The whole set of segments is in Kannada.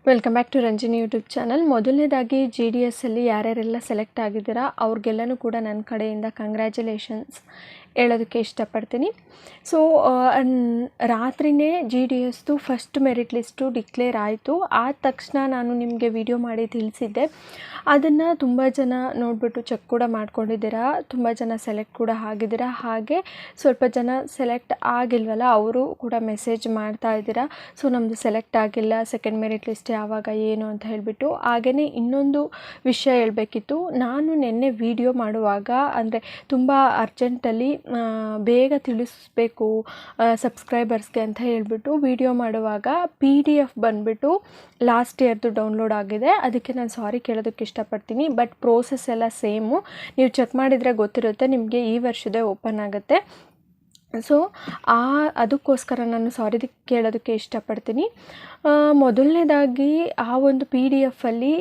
Welcome back to Ranjini YouTube channel. ಮೊದಲನೇದಾಗಿ GDS ಅಲ್ಲಿ ಯಾರ್ಯಾರೆಲ್ಲ ಸೆಲೆಕ್ಟ್ ಆಗಿದ್ದೀರಾ ಅವ್ರಿಗೆಲ್ಲನೂ ಕೂಡ ನನ್ನ ಕಡೆಯಿಂದ ಕಂಗ್ರ್ಯಾಚುಲೇಷನ್ಸ್ ಹೇಳೋದಕ್ಕೆ ಇಷ್ಟಪಡ್ತೀನಿ. ಸೊ ರಾತ್ರಿಯೇ GDSದು ಫಸ್ಟ್ ಮೆರಿಟ್ ಲಿಸ್ಟು ಡಿಕ್ಲೇರ್ ಆಯಿತು. ಆದ ತಕ್ಷಣ ನಾನು ನಿಮಗೆ ವಿಡಿಯೋ ಮಾಡಿ ತಿಳಿಸಿದ್ದೆ. ಅದನ್ನು ತುಂಬ ಜನ ನೋಡಿಬಿಟ್ಟು ಚೆಕ್ ಕೂಡ ಮಾಡ್ಕೊಂಡಿದ್ದೀರಾ, ತುಂಬ ಜನ ಸೆಲೆಕ್ಟ್ ಕೂಡ ಆಗಿದ್ದೀರಾ. ಹಾಗೆ ಸ್ವಲ್ಪ ಜನ ಸೆಲೆಕ್ಟ್ ಆಗಿಲ್ವಲ್ಲ ಅವರು ಕೂಡ ಮೆಸೇಜ್ ಮಾಡ್ತಾ ಇದ್ದೀರಾ, ಸೊ ನಮ್ಮದು ಸೆಲೆಕ್ಟ್ ಆಗಿಲ್ಲ, ಸೆಕೆಂಡ್ ಮೆರಿಟ್ ಲಿಸ್ಟ್ ಯಾವಾಗ ಏನು ಅಂತ ಹೇಳಿಬಿಟ್ಟು. ಹಾಗೆಯೇ ಇನ್ನೊಂದು ವಿಷಯ ಹೇಳಬೇಕಿತ್ತು. ನಾನು ನಿನ್ನೆ ವಿಡಿಯೋ ಮಾಡುವಾಗ ಅಂದರೆ ತುಂಬ ಅರ್ಜೆಂಟಲ್ಲಿ ಬೇಗ ತಿಳಿಸ್ಬೇಕು ಸಬ್ಸ್ಕ್ರೈಬರ್ಸ್ಗೆ ಅಂತ ಹೇಳಿಬಿಟ್ಟು ವಿಡಿಯೋ ಮಾಡುವಾಗ PDF ಬಂದುಬಿಟ್ಟು ಲಾಸ್ಟ್ ಇಯರ್ದು ಡೌನ್ಲೋಡ್ ಆಗಿದೆ. ಅದಕ್ಕೆ ನಾನು ಸಾರಿ ಕೇಳೋದಕ್ಕೆ ಇಷ್ಟಪಡ್ತೀನಿ. ಬಟ್ ಪ್ರೋಸೆಸ್ ಎಲ್ಲ ಸೇಮು, ನೀವು ಚೆಕ್ ಮಾಡಿದರೆ ಗೊತ್ತಿರುತ್ತೆ, ನಿಮಗೆ ಈ ವರ್ಷದೇ ಓಪನ್ ಆಗುತ್ತೆ. ಸೊ ಅದಕ್ಕೋಸ್ಕರ ನಾನು ಸಾರಿ ಕೇಳೋದಕ್ಕೆ ಇಷ್ಟಪಡ್ತೀನಿ. ಮೊದಲನೇದಾಗಿ ಆ ಒಂದು PDF ಅಲ್ಲಿ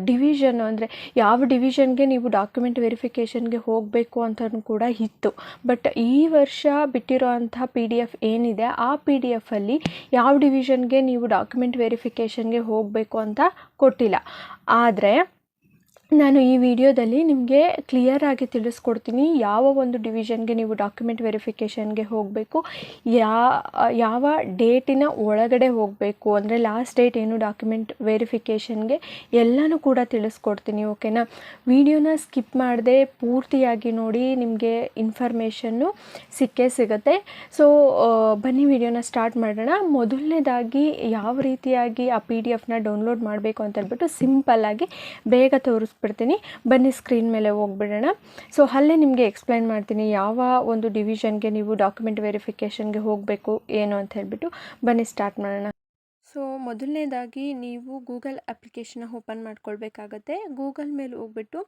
ಡಿವಿಷನ್ ಅಂದರೆ ಯಾವ ಡಿವಿಷನ್ಗೆ ನೀವು ಡಾಕ್ಯುಮೆಂಟ್ ವೆರಿಫಿಕೇಷನ್ಗೆ ಹೋಗಬೇಕು ಅಂತಲೂ ಕೂಡ ಇತ್ತು. ಬಟ್ ಈ ವರ್ಷ ಬಿಟ್ಟಿರೋ ಅಂಥ PDF ಏನಿದೆ ಆ PDF ಅಲ್ಲಿ ಯಾವ ಡಿವಿಷನ್ಗೆ ನೀವು ಡಾಕ್ಯುಮೆಂಟ್ ವೆರಿಫಿಕೇಷನ್ಗೆ ಹೋಗಬೇಕು ಅಂತ ಕೊಟ್ಟಿಲ್ಲ. ಆದರೆ ನಾನು ಈ ವಿಡಿಯೋದಲ್ಲಿ ನಿಮಗೆ ಕ್ಲಿಯರಾಗಿ ತಿಳಿಸ್ಕೊಡ್ತೀನಿ ಯಾವ ಒಂದು ಡಿವಿಷನ್ಗೆ ನೀವು ಡಾಕ್ಯುಮೆಂಟ್ ವೆರಿಫಿಕೇಷನ್ಗೆ ಹೋಗಬೇಕು, ಯಾವ ಡೇಟಿನ ಒಳಗಡೆ ಹೋಗಬೇಕು, ಅಂದರೆ ಲಾಸ್ಟ್ ಡೇಟ್ ಏನು ಡಾಕ್ಯುಮೆಂಟ್ ವೆರಿಫಿಕೇಷನ್ಗೆ ಎಲ್ಲನೂ ಕೂಡ ತಿಳಿಸ್ಕೊಡ್ತೀನಿ. ಓಕೆನಾ? ವಿಡಿಯೋನ ಸ್ಕಿಪ್ ಮಾಡದೆ ಪೂರ್ತಿಯಾಗಿ ನೋಡಿ, ನಿಮಗೆ ಇನ್ಫಾರ್ಮೇಷನ್ನು ಸಿಕ್ಕೇ ಸಿಗುತ್ತೆ. ಸೊ ಬನ್ನಿ ವಿಡಿಯೋನ ಸ್ಟಾರ್ಟ್ ಮಾಡೋಣ. ಮೊದಲನೇದಾಗಿ ಯಾವ ರೀತಿಯಾಗಿ ಆ PDFನ ಡೌನ್ಲೋಡ್ ಮಾಡಬೇಕು ಅಂತ ಹೇಳ್ಬಿಟ್ಟು ಸಿಂಪಲ್ಲಾಗಿ ಬೇಗ ತೋರಿಸ್ಬಿಡ್ತೀನಿ. ಬನ್ನಿ ಸ್ಕ್ರೀನ್ ಮೇಲೆ ಹೋಗ್ಬಿಡೋಣ. ಸೊ ಅಲ್ಲೇ ನಿಮಗೆ ಎಕ್ಸ್ಪ್ಲೈನ್ ಮಾಡ್ತೀನಿ ಯಾವ ಒಂದು ಡಿವಿಷನ್ಗೆ ನೀವು ಡಾಕ್ಯುಮೆಂಟ್ ವೆರಿಫಿಕೇಷನ್ಗೆ ಹೋಗಬೇಕು ಏನು ಅಂತ ಹೇಳ್ಬಿಟ್ಟು. ಬನ್ನಿ ಸ್ಟಾರ್ಟ್ ಮಾಡೋಣ. ಸೊ ಮೊದಲನೇದಾಗಿ ನೀವು ಗೂಗಲ್ ಅಪ್ಲಿಕೇಶನ್ನ ಓಪನ್ ಮಾಡ್ಕೊಳ್ಬೇಕಾಗತ್ತೆ. ಗೂಗಲ್ ಮೇಲೆ ಹೋಗ್ಬಿಟ್ಟು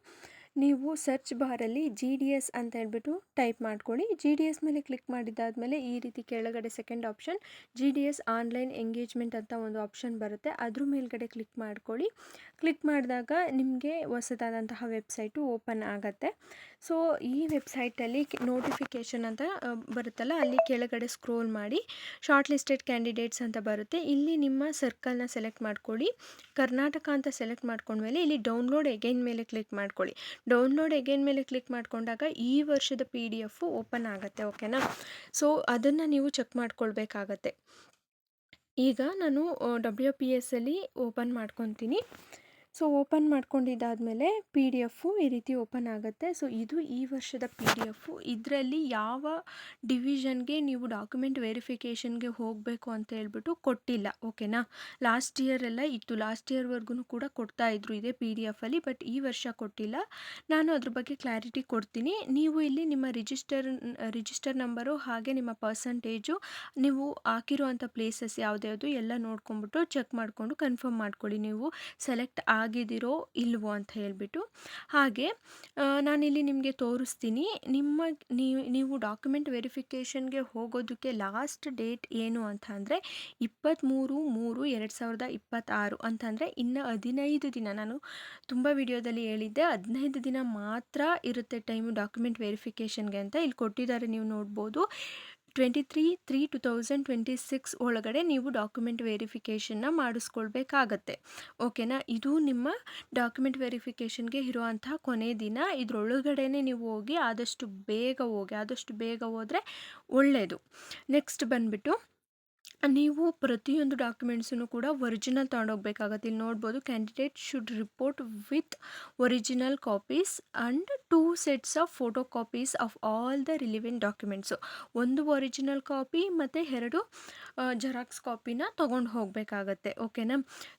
ನೀವು ಸರ್ಚ್ ಬಾರಲ್ಲಿ GDS ಅಂತ ಹೇಳ್ಬಿಟ್ಟು ಟೈಪ್ ಮಾಡ್ಕೊಳ್ಳಿ. GDS ಮೇಲೆ ಕ್ಲಿಕ್ ಮಾಡಿದ್ದಾದಮೇಲೆ ಈ ರೀತಿ ಕೆಳಗಡೆ second option GDS online engagement ಅಂತ ಒಂದು ಆಪ್ಷನ್ ಬರುತ್ತೆ, ಅದ್ರ ಮೇಲ್ಗಡೆ ಕ್ಲಿಕ್ ಮಾಡ್ಕೊಳ್ಳಿ. ಕ್ಲಿಕ್ ಮಾಡಿದಾಗ ನಿಮಗೆ ಹೊಸದಾದಂತಹ ವೆಬ್ಸೈಟು ಓಪನ್ ಆಗುತ್ತೆ. ಸೊ ಈ ವೆಬ್ಸೈಟಲ್ಲಿ ನೋಟಿಫಿಕೇಷನ್ ಅಂತ ಬರುತ್ತಲ್ಲ, ಅಲ್ಲಿ ಕೆಳಗಡೆ ಸ್ಕ್ರೋಲ್ ಮಾಡಿ ಶಾರ್ಟ್ ಲಿಸ್ಟೆಡ್ ಕ್ಯಾಂಡಿಡೇಟ್ಸ್ ಅಂತ ಬರುತ್ತೆ. ಇಲ್ಲಿ ನಿಮ್ಮ ಸರ್ಕಲ್ನ ಸೆಲೆಕ್ಟ್ ಮಾಡ್ಕೊಳ್ಳಿ. ಕರ್ನಾಟಕ ಅಂತ ಸೆಲೆಕ್ಟ್ ಮಾಡ್ಕೊಂಡ್ಮೇಲೆ ಇಲ್ಲಿ ಡೌನ್ಲೋಡ್ ಎಗೈನ್ ಮೇಲೆ ಕ್ಲಿಕ್ ಮಾಡ್ಕೊಳ್ಳಿ. ಡೌನ್ಲೋಡ್ ಎಗೈನ್ ಮೇಲೆ ಕ್ಲಿಕ್ ಮಾಡ್ಕೊಂಡಾಗ ಈ ವರ್ಷದ PDF ಓಪನ್ ಆಗುತ್ತೆ. ಓಕೆನಾ? ಸೊ ಅದನ್ನು ನೀವು ಚೆಕ್ ಮಾಡ್ಕೊಳ್ಬೇಕಾಗತ್ತೆ. ಈಗ ನಾನು WPS ಅಲ್ಲಿ ಓಪನ್ ಮಾಡ್ಕೊತೀನಿ. ಸೊ ಓಪನ್ ಮಾಡ್ಕೊಂಡಿದ್ದಾದಮೇಲೆ PDF ಈ ರೀತಿ ಓಪನ್ ಆಗುತ್ತೆ. ಸೊ ಇದು ಈ ವರ್ಷದ PDF. ಇದರಲ್ಲಿ ಯಾವ ಡಿವಿಷನ್ಗೆ ನೀವು ಡಾಕ್ಯುಮೆಂಟ್ ವೆರಿಫಿಕೇಷನ್ಗೆ ಹೋಗಬೇಕು ಅಂತ ಹೇಳ್ಬಿಟ್ಟು ಕೊಟ್ಟಿಲ್ಲ. ಓಕೆನಾ? ಲಾಸ್ಟ್ ಇಯರ್ ಎಲ್ಲ ಇತ್ತು, ಲಾಸ್ಟ್ ಇಯರ್ವರೆಗೂ ಕೂಡ ಕೊಡ್ತಾ ಇದ್ರು ಇದೇ PDF ಅಲ್ಲಿ. ಬಟ್ ಈ ವರ್ಷ ಕೊಟ್ಟಿಲ್ಲ. ನಾನು ಅದ್ರ ಬಗ್ಗೆ ಕ್ಲಾರಿಟಿ ಕೊಡ್ತೀನಿ. ನೀವು ಇಲ್ಲಿ ನಿಮ್ಮ ರಿಜಿಸ್ಟರ್ ನಂಬರು ಹಾಗೆ ನಿಮ್ಮ ಪರ್ಸಂಟೇಜು, ನೀವು ಹಾಕಿರುವಂಥ ಪ್ಲೇಸಸ್ ಯಾವುದ್ಯಾವುದು ಎಲ್ಲ ನೋಡ್ಕೊಂಬಿಟ್ಟು ಚೆಕ್ ಮಾಡಿಕೊಂಡು ಕನ್ಫರ್ಮ್ ಮಾಡ್ಕೊಳ್ಳಿ ನೀವು ಸೆಲೆಕ್ಟ್ ಆಗಿದ್ದೀರೋ ಇಲ್ವೋ ಅಂತ ಹೇಳ್ಬಿಟ್ಟು. ಹಾಗೆ ನಾನಿಲ್ಲಿ ನಿಮಗೆ ತೋರಿಸ್ತೀನಿ. ನೀವು ಡಾಕ್ಯುಮೆಂಟ್ ವೆರಿಫಿಕೇಷನ್ಗೆ ಹೋಗೋದಕ್ಕೆ ಲಾಸ್ಟ್ ಡೇಟ್ ಏನು ಅಂತ ಅಂದರೆ 23/3/2026 ಅಂತಂದರೆ ಇನ್ನು 15 ದಿನ. ನಾನು ತುಂಬ ವಿಡಿಯೋದಲ್ಲಿ ಹೇಳಿದ್ದೆ 15 ದಿನ ಮಾತ್ರ ಇರುತ್ತೆ ಟೈಮು ಡಾಕ್ಯುಮೆಂಟ್ ವೆರಿಫಿಕೇಷನ್ಗೆ ಅಂತ. ಇಲ್ಲಿ ಕೊಟ್ಟಿದ್ದಾರೆ, ನೀವು ನೋಡ್ಬೋದು. 23/3/2026 ಒಳಗಡೆ ನೀವು ಡಾಕ್ಯುಮೆಂಟ್ ವೆರಿಫಿಕೇಷನ್ನ ಮಾಡಿಸ್ಕೊಳ್ಬೇಕಾಗತ್ತೆ. ಓಕೆನಾ? ಇದು ನಿಮ್ಮ ಡಾಕ್ಯುಮೆಂಟ್ ವೆರಿಫಿಕೇಷನ್ಗೆ ಇರುವಂಥ ಕೊನೆ ದಿನ. ಇದರೊಳಗಡೆ ನೀವು ಹೋಗಿ ಆದಷ್ಟು ಬೇಗ ಹೋದರೆ ಒಳ್ಳೆಯದು. ನೆಕ್ಸ್ಟ್ ಬಂದುಬಿಟ್ಟು ನೀವು ಪ್ರತಿಯೊಂದು ಡಾಕ್ಯುಮೆಂಟ್ಸನ್ನು ಕೂಡ ಒರಿಜಿನಲ್ ತೊಗೊಂಡೋಗ್ಬೇಕಾಗತ್ತೆ. ಇಲ್ಲಿ ನೋಡ್ಬೋದು, candidate should report with original copies and 2 sets of photo copies of all the relevant documents. ಒಂದು ಒರಿಜಿನಲ್ ಕಾಪಿ ಮತ್ತು 2 ಜೆರಾಕ್ಸ್ ಕಾಪಿನ ತೊಗೊಂಡು ಹೋಗಬೇಕಾಗತ್ತೆ. ಓಕೆನಾ?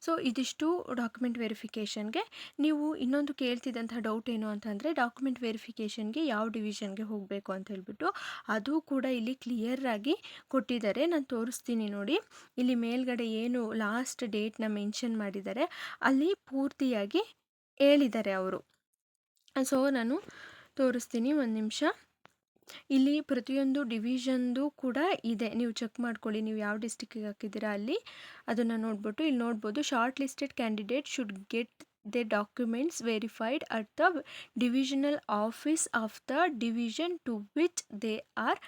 ಸೊ ಇದಿಷ್ಟು ಡಾಕ್ಯುಮೆಂಟ್ ವೆರಿಫಿಕೇಷನ್ಗೆ. ನೀವು ಇನ್ನೊಂದು ಕೇಳ್ತಿದ್ದಂಥ ಡೌಟ್ ಏನು ಅಂತಂದರೆ ಡಾಕ್ಯುಮೆಂಟ್ ವೆರಿಫಿಕೇಷನ್ಗೆ ಯಾವ ಡಿವಿಷನ್ಗೆ ಹೋಗಬೇಕು ಅಂತ ಹೇಳ್ಬಿಟ್ಟು, ಅದು ಕೂಡ ಇಲ್ಲಿ ಕ್ಲಿಯರಾಗಿ ಕೊಟ್ಟಿದ್ದಾರೆ. ನಾನು ತೋರಿಸ್ತೀನಿ ನೋಡಿ. ಇಲ್ಲಿ ಮೇಲ್ಗಡೆ ಏನು ಲಾಸ್ಟ್ ಡೇಟ್ನ ಮೆನ್ಷನ್ ಮಾಡಿದ್ದಾರೆ ಅಲ್ಲಿ ಪೂರ್ತಿಯಾಗಿ ಹೇಳಿದ್ದಾರೆ ಅವರು. ಸೊ ನಾನು ತೋರಿಸ್ತೀನಿ, ಒಂದು ನಿಮಿಷ. ಇಲ್ಲಿ ಪ್ರತಿಯೊಂದು ಡಿವಿಷನ್ದು ಕೂಡ ಇದೆ, ನೀವು ಚೆಕ್ ಮಾಡ್ಕೊಳ್ಳಿ. ನೀವು ಯಾವ ಡಿಸ್ಟಿಕ್ಕಿಗೆ ಹಾಕಿದ್ದೀರಾ ಅಲ್ಲಿ ಅದನ್ನು ನೋಡ್ಬಿಟ್ಟು ಇಲ್ಲಿ ನೋಡ್ಬೋದು. Shortlisted candidate should get the documents verified at the divisional office of the division to which they are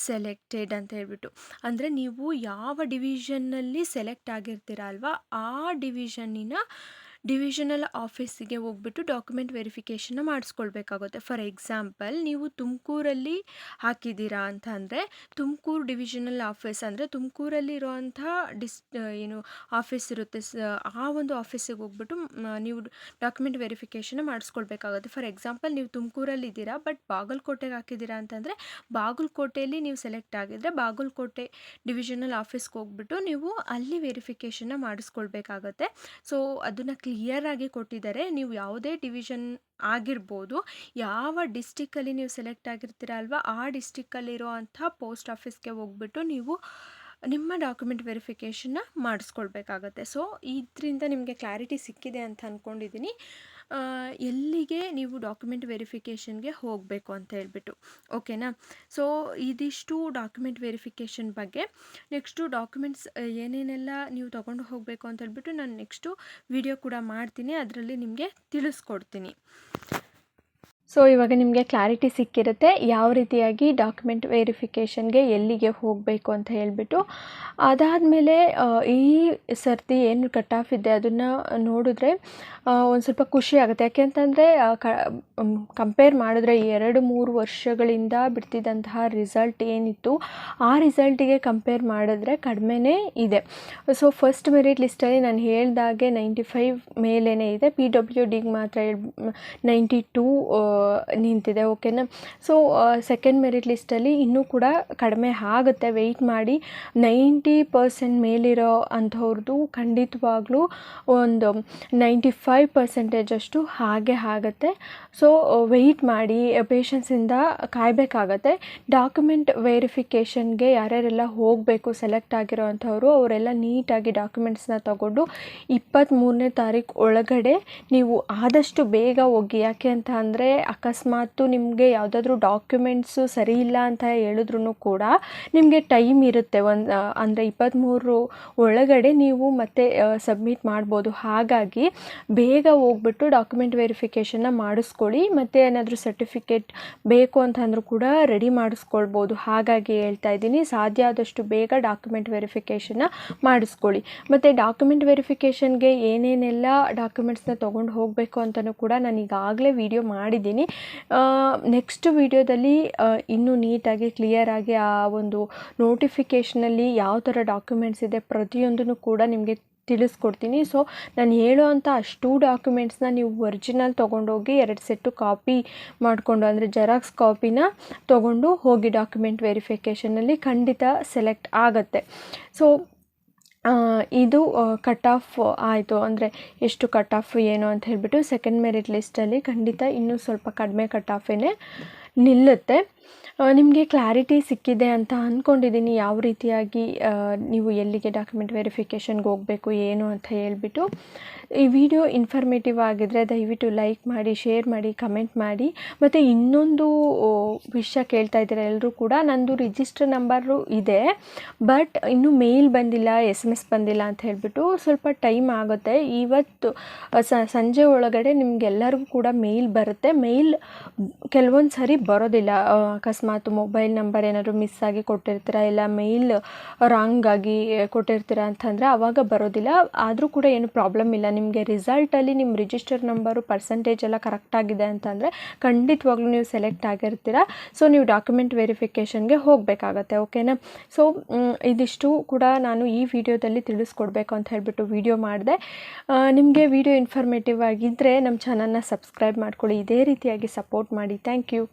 selected ಅಂತ ಹೇಳ್ಬಿಟ್ಟು. ಅಂದರೆ ನೀವು ಯಾವ ಡಿವಿಷನ್ನಲ್ಲಿ ಸೆಲೆಕ್ಟ್ ಆಗಿರ್ತೀರ ಅಲ್ವಾ, ಆ ಡಿವಿಷನಲ್ ಆಫೀಸಿಗೆ ಹೋಗ್ಬಿಟ್ಟು ಡಾಕ್ಯುಮೆಂಟ್ ವೆರಿಫಿಕೇಷನ್ನ ಮಾಡಿಸ್ಕೊಳ್ಬೇಕಾಗುತ್ತೆ. ಫಾರ್ ಎಕ್ಸಾಂಪಲ್, ನೀವು ತುಮಕೂರಲ್ಲಿ ಹಾಕಿದ್ದೀರಾ ಅಂತ ಅಂದರೆ ತುಮಕೂರು ಡಿವಿಷನಲ್ ಆಫೀಸ್ ಅಂದರೆ ತುಮಕೂರಲ್ಲಿ ಇರೋವಂಥ ಆಫೀಸ್ ಇರುತ್ತೆ, ಆ ಒಂದು ಆಫೀಸಿಗೆ ಹೋಗ್ಬಿಟ್ಟು ನೀವು ಡಾಕ್ಯುಮೆಂಟ್ ವೆರಿಫಿಕೇಷನ್ನ ಮಾಡಿಸ್ಕೊಳ್ಬೇಕಾಗುತ್ತೆ. ಫಾರ್ ಎಕ್ಸಾಂಪಲ್, ನೀವು ತುಮಕೂರಲ್ಲಿ ಇದ್ದೀರಾ ಬಟ್ ಬಾಗಲಕೋಟೆಗೆ ಹಾಕಿದ್ದೀರಾ ಅಂತಂದರೆ ಬಾಗಲಕೋಟೆಯಲ್ಲಿ ನೀವು ಸೆಲೆಕ್ಟ್ ಆಗಿದ್ದರೆ ಬಾಗಲಕೋಟೆ ಡಿವಿಷನಲ್ ಆಫೀಸ್ಗೆ ಹೋಗ್ಬಿಟ್ಟು ನೀವು ಅಲ್ಲಿ ವೆರಿಫಿಕೇಷನ್ನ ಮಾಡಿಸ್ಕೊಳ್ಬೇಕಾಗತ್ತೆ. ಸೊ ಅದನ್ನು ಕ್ಲಿಯರಾಗಿ ಕೊಟ್ಟಿದ್ದಾರೆ. ನೀವು ಯಾವುದೇ ಡಿವಿಷನ್ ಆಗಿರ್ಬೋದು, ಯಾವ ಡಿಸ್ಟಿಕ್ಕಲ್ಲಿ ನೀವು ಸೆಲೆಕ್ಟ್ ಆಗಿರ್ತೀರ ಅಲ್ವಾ, ಆ ಡಿಸ್ಟಿಕ್ಕಲ್ಲಿರೋ ಅಂಥ ಪೋಸ್ಟ್ ಆಫೀಸ್ಗೆ ಹೋಗ್ಬಿಟ್ಟು ನೀವು ನಿಮ್ಮ ಡಾಕ್ಯುಮೆಂಟ್ ವೆರಿಫಿಕೇಷನ್ನ ಮಾಡಿಸ್ಕೊಳ್ಬೇಕಾಗತ್ತೆ. ಸೊ ಇದರಿಂದ ನಿಮಗೆ ಕ್ಲಾರಿಟಿ ಸಿಕ್ಕಿದೆ ಅಂತ ಅಂದ್ಕೊಂಡಿದ್ದೀನಿ, ಎಲ್ಲಿಗೆ ನೀವು ಡಾಕ್ಯುಮೆಂಟ್ ವೆರಿಫಿಕೇಷನ್ಗೆ ಹೋಗಬೇಕು ಅಂತ ಹೇಳ್ಬಿಟ್ಟು. ಓಕೆನಾ? ಸೊ ಇದಿಷ್ಟು ಡಾಕ್ಯುಮೆಂಟ್ ವೆರಿಫಿಕೇಷನ್ ಬಗ್ಗೆ. ನೆಕ್ಸ್ಟು ಡಾಕ್ಯುಮೆಂಟ್ಸ್ ಏನೇನೆಲ್ಲ ನೀವು ತೊಗೊಂಡು ಹೋಗಬೇಕು ಅಂತ ಹೇಳ್ಬಿಟ್ಟು ನಾನು ನೆಕ್ಸ್ಟು ವಿಡಿಯೋ ಕೂಡ ಮಾಡ್ತೀನಿ, ಅದರಲ್ಲಿ ನಿಮಗೆ ತಿಳಿಸ್ಕೊಡ್ತೀನಿ. ಸೊ ಇವಾಗ ನಿಮಗೆ ಕ್ಲಾರಿಟಿ ಸಿಕ್ಕಿರುತ್ತೆ ಯಾವ ರೀತಿಯಾಗಿ ಡಾಕ್ಯುಮೆಂಟ್ ವೆರಿಫಿಕೇಷನ್ಗೆ ಎಲ್ಲಿಗೆ ಹೋಗಬೇಕು ಅಂತ ಹೇಳ್ಬಿಟ್ಟು. ಅದಾದಮೇಲೆ ಈ ಸರ್ತಿ ಏನು ಕಟ್ ಆಫ್ ಇದೆ ಅದನ್ನು ನೋಡಿದ್ರೆ ಒಂದು ಸ್ವಲ್ಪ ಖುಷಿ ಆಗುತ್ತೆ. ಯಾಕೆಂತಂದರೆ ಕಂಪೇರ್ ಮಾಡಿದ್ರೆ 2-3 ವರ್ಷಗಳಿಂದ ಬಿಡ್ತಿದ್ದಂತಹ ರಿಸಲ್ಟ್ ಏನಿತ್ತು ಆ ರಿಸಲ್ಟಿಗೆ ಕಂಪೇರ್ ಮಾಡಿದ್ರೆ ಕಡಿಮೆನೇ ಇದೆ. ಸೊ ಫಸ್ಟ್ ಮೆರಿಟ್ ಲಿಸ್ಟಲ್ಲಿ ನಾನು ಹೇಳ್ದಾಗೆ 95 ಮೇಲೇ ಇದೆ, PWDಗೆ ಮಾತ್ರ 92 ನಿಂತಿದೆ. ಓಕೆನಾ? ಸೊ ಸೆಕೆಂಡ್ ಮೆರಿಟ್ ಲಿಸ್ಟಲ್ಲಿ ಇನ್ನೂ ಕೂಡ ಕಡಿಮೆ ಆಗುತ್ತೆ, ವೆಯ್ಟ್ ಮಾಡಿ. 90% ಮೇಲಿರೋ ಅಂಥವ್ರದ್ದು ಖಂಡಿತವಾಗ್ಲೂ ಒಂದು 95% ಅಷ್ಟು ಹಾಗೆ ಆಗುತ್ತೆ. ಸೊ ವೆಯ್ಟ್ ಮಾಡಿ, ಪೇಷನ್ಸಿಂದ ಕಾಯಬೇಕಾಗತ್ತೆ. ಡಾಕ್ಯುಮೆಂಟ್ ವೆರಿಫಿಕೇಷನ್ಗೆ ಯಾರ್ಯಾರೆಲ್ಲ ಹೋಗಬೇಕು ಸೆಲೆಕ್ಟ್ ಆಗಿರೋ ಅಂಥವ್ರು ಅವರೆಲ್ಲ ನೀಟಾಗಿ ಡಾಕ್ಯುಮೆಂಟ್ಸ್ನ ತಗೊಂಡು 23ನೇ ತಾರೀಕು ಒಳಗಡೆ ನೀವು ಆದಷ್ಟು ಬೇಗ ಹೋಗಿ. ಯಾಕೆ ಅಂತ ಅಂದರೆ ಅಕಸ್ಮಾತು ನಿಮಗೆ ಯಾವುದಾದ್ರೂ ಡಾಕ್ಯುಮೆಂಟ್ಸು ಸರಿ ಇಲ್ಲ ಅಂತ ಹೇಳಿದ್ರು ಕೂಡ ನಿಮಗೆ ಟೈಮ್ ಇರುತ್ತೆ, ಅಂದರೆ 23 ಒಳಗಡೆ ನೀವು ಮತ್ತೆ ಸಬ್ಮಿಟ್ ಮಾಡ್ಬೋದು. ಹಾಗಾಗಿ ಬೇಗ ಹೋಗ್ಬಿಟ್ಟು ಡಾಕ್ಯುಮೆಂಟ್ ವೆರಿಫಿಕೇಷನ್ನ ಮಾಡಿಸ್ಕೊಳ್ಳಿ. ಮತ್ತು ಏನಾದರೂ ಸರ್ಟಿಫಿಕೇಟ್ ಬೇಕು ಅಂತಂದರೂ ಕೂಡ ರೆಡಿ ಮಾಡಿಸ್ಕೊಳ್ಬೋದು. ಹಾಗಾಗಿ ಹೇಳ್ತಾ ಇದ್ದೀನಿ, ಸಾಧ್ಯ ಆದಷ್ಟು ಬೇಗ ಡಾಕ್ಯುಮೆಂಟ್ ವೆರಿಫಿಕೇಷನ್ನ ಮಾಡಿಸ್ಕೊಳ್ಳಿ. ಮತ್ತು ಡಾಕ್ಯುಮೆಂಟ್ ವೆರಿಫಿಕೇಷನ್ಗೆ ಏನೇನೆಲ್ಲ ಡಾಕ್ಯುಮೆಂಟ್ಸ್ನ ತೊಗೊಂಡು ಹೋಗಬೇಕು ಅಂತಲೂ ಕೂಡ ನಾನು ಈಗಾಗಲೇ ವಿಡಿಯೋ ಮಾಡಿದ್ದೀನಿ. ನೆಕ್ಸ್ಟ್ ವಿಡಿಯೋದಲ್ಲಿ ಇನ್ನೂ ನೀಟಾಗಿ ಕ್ಲಿಯರಾಗಿ ಆ ಒಂದು ನೋಟಿಫಿಕೇಷನಲ್ಲಿ ಯಾವ ಥರ ಡಾಕ್ಯುಮೆಂಟ್ಸ್ ಇದೆ ಪ್ರತಿಯೊಂದನ್ನು ಕೂಡ ನಿಮಗೆ ತಿಳಿಸ್ಕೊಡ್ತೀನಿ. ಸೊ ನಾನು ಹೇಳುವಂಥ ಅಷ್ಟು ಡಾಕ್ಯುಮೆಂಟ್ಸ್ನ ನೀವು ಒರಿಜಿನಲ್ ತೊಗೊಂಡೋಗಿ 2 ಸೆಟ್ಟು ಕಾಪಿ ಮಾಡಿಕೊಂಡು, ಅಂದರೆ ಜೆರಾಕ್ಸ್ ಕಾಪಿನ ತೊಗೊಂಡು ಹೋಗಿ ಡಾಕ್ಯುಮೆಂಟ್ ವೆರಿಫಿಕೇಷನಲ್ಲಿ ಖಂಡಿತ ಸೆಲೆಕ್ಟ್ ಆಗುತ್ತೆ. ಸೊ ಇದು ಕಟ್ ಆಫ್ ಆಯಿತು, ಅಂದರೆ ಎಷ್ಟು ಕಟ್ ಆಫ್ ಏನು ಅಂತ ಹೇಳಿಬಿಟ್ಟು ಸೆಕೆಂಡ್ ಮೆರಿಟ್ ಲಿಸ್ಟಲ್ಲಿ ಖಂಡಿತ ಇನ್ನೂ ಸ್ವಲ್ಪ ಕಡಿಮೆ ಕಟ್ ಆಫೇ ನಿಲ್ಲುತ್ತೆ. ನಿಮಗೆ ಕ್ಲಾರಿಟಿ ಸಿಕ್ಕಿದೆ ಅಂತ ಅಂದ್ಕೊಂಡಿದ್ದೀನಿ, ಯಾವ ರೀತಿಯಾಗಿ ನೀವು ಎಲ್ಲಿಗೆ ಡಾಕ್ಯುಮೆಂಟ್ ವೆರಿಫಿಕೇಷನ್ಗೆ ಹೋಗಬೇಕು ಏನು ಅಂತ ಹೇಳ್ಬಿಟ್ಟು. ಈ ವಿಡಿಯೋ ಇನ್ಫಾರ್ಮೇಟಿವ್ ಆಗಿದ್ದರೆ ದಯವಿಟ್ಟು ಲೈಕ್ ಮಾಡಿ, ಶೇರ್ ಮಾಡಿ, ಕಮೆಂಟ್ ಮಾಡಿ. ಮತ್ತು ಇನ್ನೊಂದು ವಿಷಯ ಕೇಳ್ತಾ ಇದ್ದೀರಾ ಎಲ್ಲರೂ ಕೂಡ, ನಂದು ರಿಜಿಸ್ಟರ್ ನಂಬರು ಇದೆ ಬಟ್ ಇನ್ನೂ ಮೇಲ್ ಬಂದಿಲ್ಲ, SMS ಬಂದಿಲ್ಲ ಅಂತ ಹೇಳ್ಬಿಟ್ಟು ಸ್ವಲ್ಪ ಟೈಮ್ ಆಗುತ್ತೆ. ಇವತ್ತು ಸಂಜೆ ಒಳಗಡೆ ನಿಮಗೆಲ್ಲರಿಗೂ ಕೂಡ ಮೇಲ್ ಬರುತ್ತೆ. ಮೇಲ್ ಕೆಲವೊಂದು ಸರಿ ಬರೋದಿಲ್ಲ, ಅಕಸ್ಮಾತ್ ಮೊಬೈಲ್ ನಂಬರ್ ಏನಾದರೂ ಮಿಸ್ ಆಗಿ ಕೊಟ್ಟಿರ್ತೀರ, ಇಲ್ಲ ಮೇಲ್ ರಾಂಗ್ ಆಗಿ ಕೊಟ್ಟಿರ್ತೀರ ಅಂತಂದರೆ ಆವಾಗ ಬರೋದಿಲ್ಲ. ಆದರೂ ಕೂಡ ಏನು ಪ್ರಾಬ್ಲಮ್ ಇಲ್ಲ, ನಿಮಗೆ ರಿಸಲ್ಟಲ್ಲಿ ನಿಮ್ಮ ರಿಜಿಸ್ಟರ್ ನಂಬರು ಪರ್ಸೆಂಟೇಜ್ ಎಲ್ಲ ಕರೆಕ್ಟಾಗಿದೆ ಅಂತಂದರೆ ಖಂಡಿತವಾಗ್ಲೂ ನೀವು ಸೆಲೆಕ್ಟ್ ಆಗಿರ್ತೀರ. ಸೊ ನೀವು ಡಾಕ್ಯುಮೆಂಟ್ ವೆರಿಫಿಕೇಷನ್ಗೆ ಹೋಗಬೇಕಾಗತ್ತೆ. ಓಕೆನಾ? ಸೊ ಇದಿಷ್ಟು ಕೂಡ ನಾನು ಈ ವಿಡಿಯೋದಲ್ಲಿ ತಿಳಿಸ್ಕೊಡ್ಬೇಕು ಅಂತ ಹೇಳ್ಬಿಟ್ಟು ವಿಡಿಯೋ ಮಾಡಿದೆ. ನಿಮಗೆ ವಿಡಿಯೋ ಇನ್ಫಾರ್ಮೇಟಿವ್ ಆಗಿದ್ದರೆ ನಮ್ಮ ಚಾನಲ್ನ ಸಬ್ಸ್ಕ್ರೈಬ್ ಮಾಡ್ಕೊಳ್ಳಿ, ಇದೇ ರೀತಿಯಾಗಿ ಸಪೋರ್ಟ್ ಮಾಡಿ. Thank you.